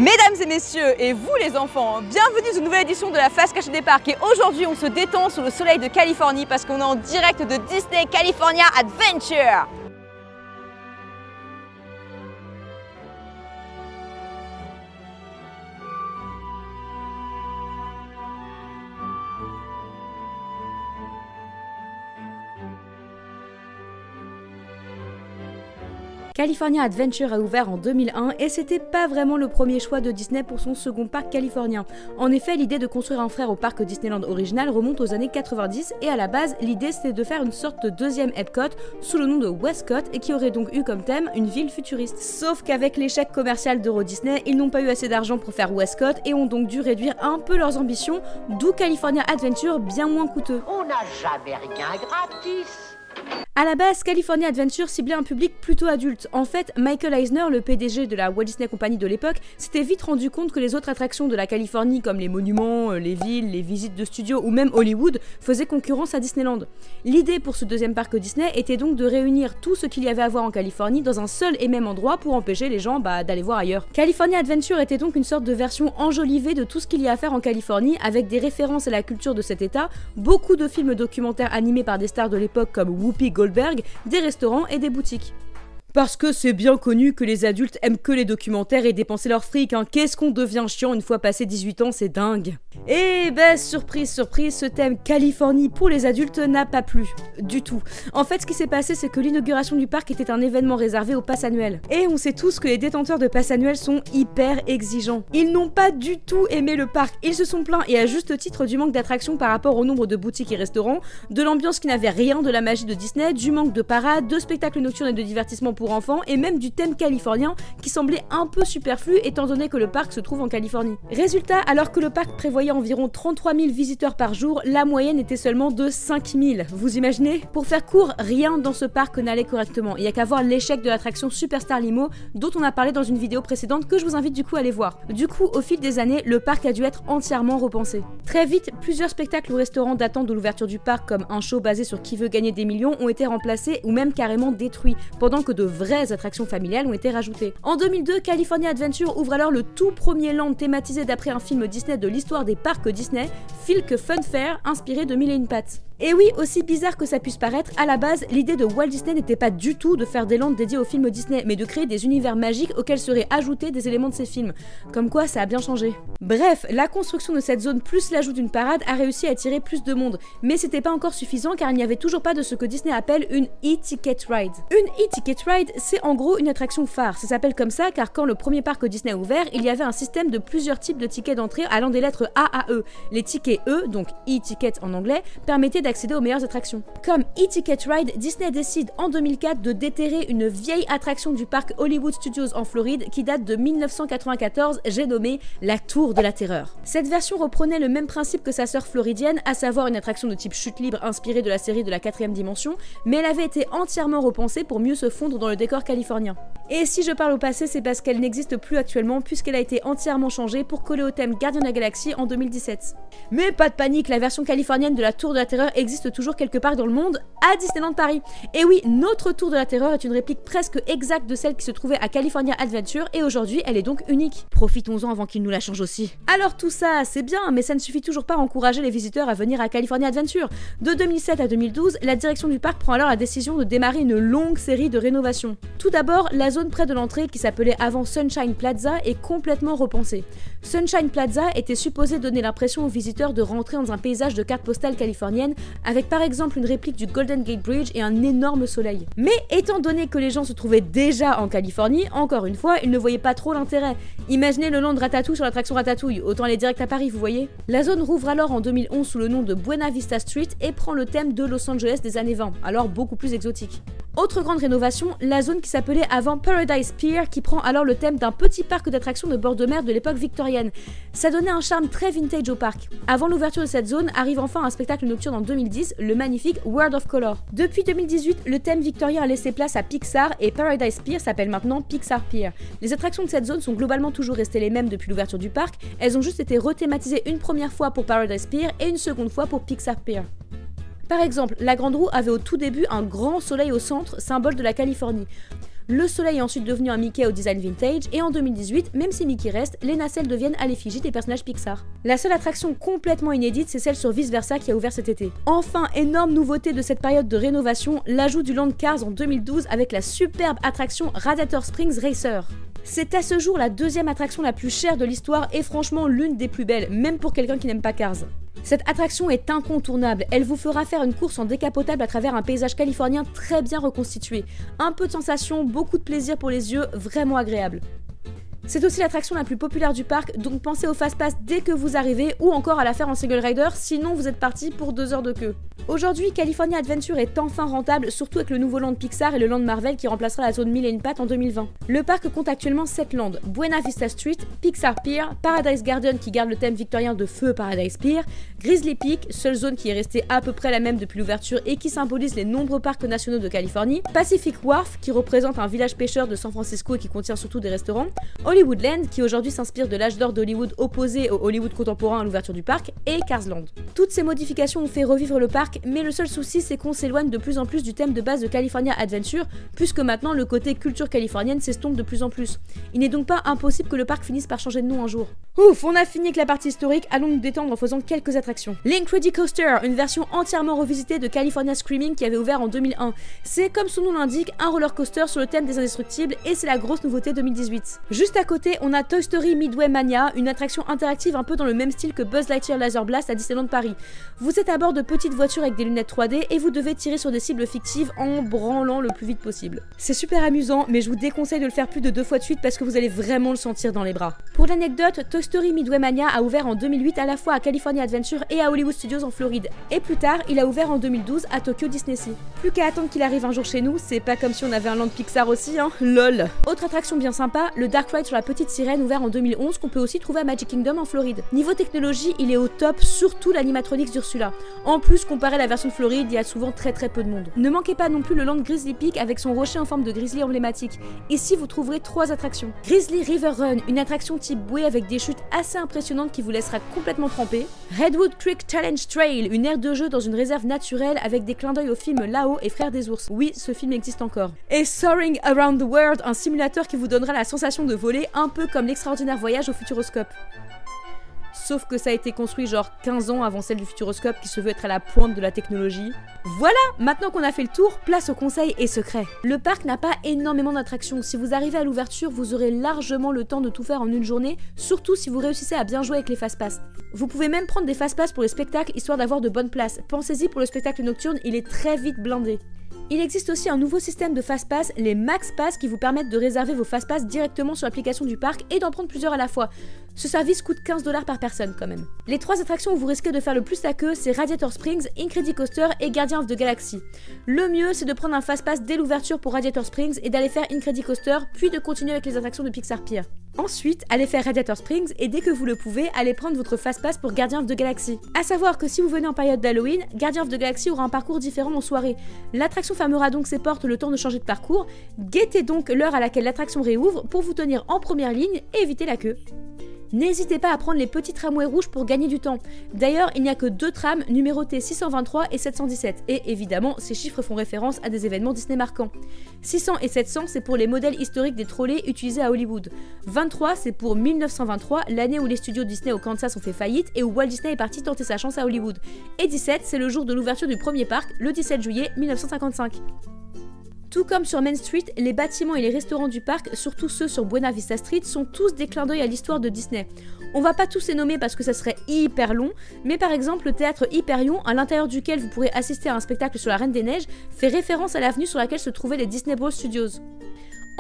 Mesdames et messieurs, et vous les enfants, bienvenue dans une nouvelle édition de la face cachée des parcs. Et aujourd'hui, on se détend sous le soleil de Californie parce qu'on est en direct de Disney California Adventure. California Adventure a ouvert en 2001 et c'était pas vraiment le premier choix de Disney pour son second parc californien. En effet, l'idée de construire un frère au parc Disneyland original remonte aux années 90 et à la base, l'idée c'était de faire une sorte de deuxième Epcot sous le nom de Westcott et qui aurait donc eu comme thème une ville futuriste. Sauf qu'avec l'échec commercial d'Euro Disney, ils n'ont pas eu assez d'argent pour faire Westcott et ont donc dû réduire un peu leurs ambitions, d'où California Adventure bien moins coûteux. On n'a jamais rien gratis. À la base, California Adventure ciblait un public plutôt adulte. En fait, Michael Eisner, le PDG de la Walt Disney Company de l'époque, s'était vite rendu compte que les autres attractions de la Californie, comme les monuments, les villes, les visites de studios ou même Hollywood, faisaient concurrence à Disneyland. L'idée pour ce deuxième parc Disney était donc de réunir tout ce qu'il y avait à voir en Californie dans un seul et même endroit pour empêcher les gens d'aller voir ailleurs. California Adventure était donc une sorte de version enjolivée de tout ce qu'il y a à faire en Californie, avec des références à la culture de cet état, beaucoup de films documentaires animés par des stars de l'époque comme Whoopi Goldberg, des restaurants et des boutiques. Parce que c'est bien connu que les adultes aiment que les documentaires et dépenser leur fric, hein. Qu'est-ce qu'on devient chiant une fois passé 18 ans, c'est dingue. Et ben, surprise, surprise, ce thème Californie pour les adultes n'a pas plu. Du tout. En fait, ce qui s'est passé, c'est que l'inauguration du parc était un événement réservé au pass annuel. Et on sait tous que les détenteurs de pass annuel sont hyper exigeants. Ils n'ont pas du tout aimé le parc. Ils se sont plaints, et à juste titre, du manque d'attractions par rapport au nombre de boutiques et restaurants, de l'ambiance qui n'avait rien de la magie de Disney, du manque de parades, de spectacles nocturnes et de divertissements pour enfants, et même du thème californien qui semblait un peu superflu étant donné que le parc se trouve en Californie. Résultat, alors que le parc prévoyait environ 33 000 visiteurs par jour, la moyenne était seulement de 5 000. Vous imaginez? Pour faire court, rien dans ce parc n'allait correctement. Il n'y a qu'à voir l'échec de l'attraction Superstar Limo dont on a parlé dans une vidéo précédente que je vous invite du coup à aller voir. Du coup, au fil des années, le parc a dû être entièrement repensé. Très vite, plusieurs spectacles ou restaurants datant de l'ouverture du parc comme un show basé sur Qui veut gagner des millions ont été remplacés ou même carrément détruits, pendant que de vraies attractions familiales ont été rajoutées. En 2002, California Adventure ouvre alors le tout premier land thématisé d'après un film Disney de l'histoire des parcs Disney, Filk Fun Fair, inspiré de Mille et une pattes. Et oui, aussi bizarre que ça puisse paraître, à la base, l'idée de Walt Disney n'était pas du tout de faire des landes dédiées aux films Disney, mais de créer des univers magiques auxquels seraient ajoutés des éléments de ces films. Comme quoi, ça a bien changé. Bref, la construction de cette zone plus l'ajout d'une parade a réussi à attirer plus de monde, mais c'était pas encore suffisant car il n'y avait toujours pas de ce que Disney appelle une e-ticket ride. Une e-ticket ride, c'est en gros une attraction phare. Ça s'appelle comme ça car quand le premier parc Disney a ouvert, il y avait un système de plusieurs types de tickets d'entrée allant des lettres A à E. Les tickets E, donc e-ticket en anglais, permettaient d'accéder aux meilleures attractions. Comme e-ticket ride, Disney décide en 2004 de déterrer une vieille attraction du parc Hollywood Studios en Floride qui date de 1994, j'ai nommé la Tour de la Terreur. Cette version reprenait le même principe que sa sœur floridienne, à savoir une attraction de type chute libre inspirée de la série de la 4ème dimension, mais elle avait été entièrement repensée pour mieux se fondre dans le décor californien. Et si je parle au passé, c'est parce qu'elle n'existe plus actuellement puisqu'elle a été entièrement changée pour coller au thème Gardiens de la Galaxie en 2017. Mais pas de panique, la version californienne de la Tour de la Terreur existe toujours quelque part dans le monde, à Disneyland Paris. Et oui, notre Tour de la Terreur est une réplique presque exacte de celle qui se trouvait à California Adventure et aujourd'hui elle est donc unique. Profitons-en avant qu'ils nous la changent aussi. Alors tout ça, c'est bien, mais ça ne suffit toujours pas à encourager les visiteurs à venir à California Adventure. De 2007 à 2012, la direction du parc prend alors la décision de démarrer une longue série de rénovations. Tout d'abord, la zone près de l'entrée, qui s'appelait avant Sunshine Plaza, est complètement repensée. Sunshine Plaza était supposé donner l'impression aux visiteurs de rentrer dans un paysage de carte postale californienne, avec par exemple une réplique du Golden Gate Bridge et un énorme soleil. Mais étant donné que les gens se trouvaient déjà en Californie, encore une fois, ils ne voyaient pas trop l'intérêt. Imaginez le land de Ratatouille sur l'attraction Ratatouille, autant aller direct à Paris, vous voyez. La zone rouvre alors en 2011 sous le nom de Buena Vista Street et prend le thème de Los Angeles des années 20, alors beaucoup plus exotique. Autre grande rénovation, la zone qui s'appelait avant Paradise Pier, qui prend alors le thème d'un petit parc d'attractions de bord de mer de l'époque victorienne. Ça donnait un charme très vintage au parc. Avant l'ouverture de cette zone, arrive enfin un spectacle nocturne en 2010, le magnifique World of Color. Depuis 2018, le thème victorien a laissé place à Pixar et Paradise Pier s'appelle maintenant Pixar Pier. Les attractions de cette zone sont globalement toujours restées les mêmes depuis l'ouverture du parc, elles ont juste été rethématisées une première fois pour Paradise Pier et une seconde fois pour Pixar Pier. Par exemple, la Grande Roue avait au tout début un grand soleil au centre, symbole de la Californie. Le soleil est ensuite devenu un Mickey au design vintage, et en 2018, même si Mickey reste, les nacelles deviennent à l'effigie des personnages Pixar. La seule attraction complètement inédite, c'est celle sur Vice Versa qui a ouvert cet été. Enfin, énorme nouveauté de cette période de rénovation, l'ajout du Land Cars en 2012 avec la superbe attraction Radiator Springs Racer. C'est à ce jour la deuxième attraction la plus chère de l'histoire et franchement l'une des plus belles, même pour quelqu'un qui n'aime pas Cars. Cette attraction est incontournable, elle vous fera faire une course en décapotable à travers un paysage californien très bien reconstitué. Un peu de sensation, beaucoup de plaisir pour les yeux, vraiment agréable. C'est aussi l'attraction la plus populaire du parc, donc pensez au fast-pass dès que vous arrivez ou encore à la faire en single rider, sinon vous êtes parti pour 2 heures de queue. Aujourd'hui, California Adventure est enfin rentable, surtout avec le nouveau land Pixar et le land Marvel qui remplacera la zone 1000 et une pattes en 2020. Le parc compte actuellement 7 lands, Buena Vista Street, Pixar Pier, Paradise Garden qui garde le thème victorien de feu Paradise Pier, Grizzly Peak, seule zone qui est restée à peu près la même depuis l'ouverture et qui symbolise les nombreux parcs nationaux de Californie, Pacific Wharf qui représente un village pêcheur de San Francisco et qui contient surtout des restaurants, Hollywoodland qui aujourd'hui s'inspire de l'âge d'or d'Hollywood opposé au Hollywood contemporain à l'ouverture du parc, et Carsland. Toutes ces modifications ont fait revivre le parc, mais le seul souci c'est qu'on s'éloigne de plus en plus du thème de base de California Adventure, puisque maintenant le côté culture californienne s'estompe de plus en plus. Il n'est donc pas impossible que le parc finisse par changer de nom un jour. Ouf, on a fini avec la partie historique, allons nous détendre en faisant quelques attractions. L'Incredicoaster, une version entièrement revisitée de California Screaming qui avait ouvert en 2001. C'est comme son nom l'indique, un roller coaster sur le thème des indestructibles et c'est la grosse nouveauté 2018. Juste à côté, on a Toy Story Midway Mania, une attraction interactive un peu dans le même style que Buzz Lightyear Laser Blast à Disneyland Paris. Vous êtes à bord de petites voitures avec des lunettes 3D et vous devez tirer sur des cibles fictives en branlant le plus vite possible. C'est super amusant, mais je vous déconseille de le faire plus de 2 fois de suite parce que vous allez vraiment le sentir dans les bras. Pour l'anecdote, Toy Story Midway Mania a ouvert en 2008 à la fois à California Adventure et à Hollywood Studios en Floride. Et plus tard, il a ouvert en 2012 à Tokyo Disney-Sea. Plus qu'à attendre qu'il arrive un jour chez nous, c'est pas comme si on avait un land Pixar aussi, hein, lol. Autre attraction bien sympa, le Dark Ride sur la petite sirène ouvert en 2011 qu'on peut aussi trouver à Magic Kingdom en Floride. Niveau technologie, il est au top, surtout l'animatronics d'Ursula. En plus, comparé à la version de Floride, il y a souvent très peu de monde. Ne manquez pas non plus le land Grizzly Peak avec son rocher en forme de grizzly emblématique. Ici, vous trouverez 3 attractions. Grizzly River Run, une attraction type bouée avec des chutes assez impressionnantes qui vous laissera complètement trempé. Redwood Creek Challenge Trail, une aire de jeu dans une réserve naturelle avec des clins d'œil au film Lao et Frères des ours. Oui, ce film existe encore. Et Soaring Around the World, un simulateur qui vous donnera la sensation de voler un peu comme l'extraordinaire voyage au Futuroscope. Sauf que ça a été construit genre 15 ans avant celle du Futuroscope qui se veut être à la pointe de la technologie. Voilà, maintenant qu'on a fait le tour, place aux conseils et secrets. Le parc n'a pas énormément d'attractions. Si vous arrivez à l'ouverture, vous aurez largement le temps de tout faire en une journée, surtout si vous réussissez à bien jouer avec les fast-pass. Vous pouvez même prendre des fast-pass pour les spectacles histoire d'avoir de bonnes places. Pensez-y pour le spectacle nocturne, il est très vite blindé. Il existe aussi un nouveau système de fast-pass, les Max Pass, qui vous permettent de réserver vos fast-pass directement sur l'application du parc et d'en prendre plusieurs à la fois. Ce service coûte 15 $ par personne quand même. Les 3 attractions où vous risquez de faire le plus la queue, c'est Radiator Springs, Incredicoaster et Guardian of the Galaxy. Le mieux, c'est de prendre un fast-pass dès l'ouverture pour Radiator Springs et d'aller faire Incredicoaster, puis de continuer avec les attractions de Pixar Pier. Ensuite, allez faire Radiator Springs et dès que vous le pouvez, allez prendre votre fast-pass pour Guardian of the Galaxy. A savoir que si vous venez en période d'Halloween, Guardian of the Galaxy aura un parcours différent en soirée. L'attraction fermera donc ses portes le temps de changer de parcours. Guettez donc l'heure à laquelle l'attraction réouvre pour vous tenir en première ligne et éviter la queue. N'hésitez pas à prendre les petits tramways rouges pour gagner du temps. D'ailleurs, il n'y a que 2 trams numérotés 623 et 717. Et évidemment, ces chiffres font référence à des événements Disney marquants. 600 et 700, c'est pour les modèles historiques des trolley utilisés à Hollywood. 23, c'est pour 1923, l'année où les studios Disney au Kansas ont fait faillite et où Walt Disney est parti tenter sa chance à Hollywood. Et 17, c'est le jour de l'ouverture du premier parc, le 17 juillet 1955. Tout comme sur Main Street, les bâtiments et les restaurants du parc, surtout ceux sur Buena Vista Street, sont tous des clins d'œil à l'histoire de Disney. On va pas tous les nommer parce que ça serait hyper long, mais par exemple le théâtre Hyperion, à l'intérieur duquel vous pourrez assister à un spectacle sur la Reine des Neiges, fait référence à l'avenue sur laquelle se trouvaient les Disney Bros Studios.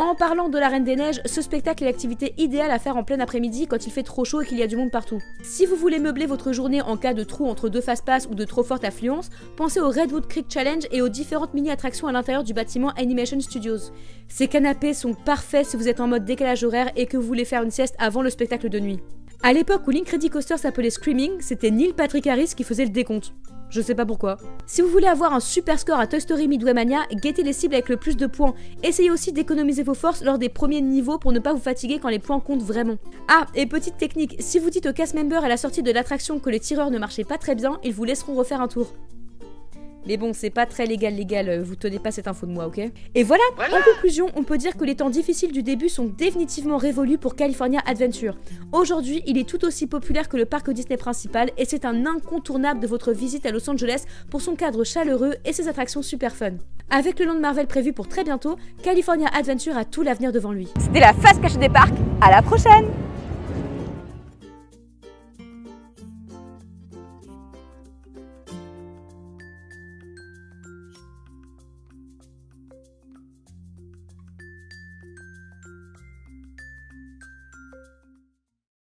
En parlant de la Reine des Neiges, ce spectacle est l'activité idéale à faire en plein après-midi quand il fait trop chaud et qu'il y a du monde partout. Si vous voulez meubler votre journée en cas de trou entre 2 fast-pass ou de trop forte affluence, pensez au Redwood Creek Challenge et aux différentes mini-attractions à l'intérieur du bâtiment Animation Studios. Ces canapés sont parfaits si vous êtes en mode décalage horaire et que vous voulez faire une sieste avant le spectacle de nuit. À l'époque où l'Incredicoaster s'appelait Screaming, c'était Neil Patrick Harris qui faisait le décompte. Je sais pas pourquoi. Si vous voulez avoir un super score à Toy Story Midway Mania, guettez les cibles avec le plus de points. Essayez aussi d'économiser vos forces lors des premiers niveaux pour ne pas vous fatiguer quand les points comptent vraiment. Ah, et petite technique, si vous dites aux cast members à la sortie de l'attraction que les tireurs ne marchaient pas très bien, ils vous laisseront refaire un tour. Mais bon, c'est pas très légal, vous tenez pas cette info de moi, ok? Et voilà, en conclusion, on peut dire que les temps difficiles du début sont définitivement révolus pour California Adventure. Aujourd'hui, il est tout aussi populaire que le parc Disney principal et c'est un incontournable de votre visite à Los Angeles pour son cadre chaleureux et ses attractions super fun. Avec le land Marvel prévu pour très bientôt, California Adventure a tout l'avenir devant lui. C'était la face cachée des parcs, à la prochaine!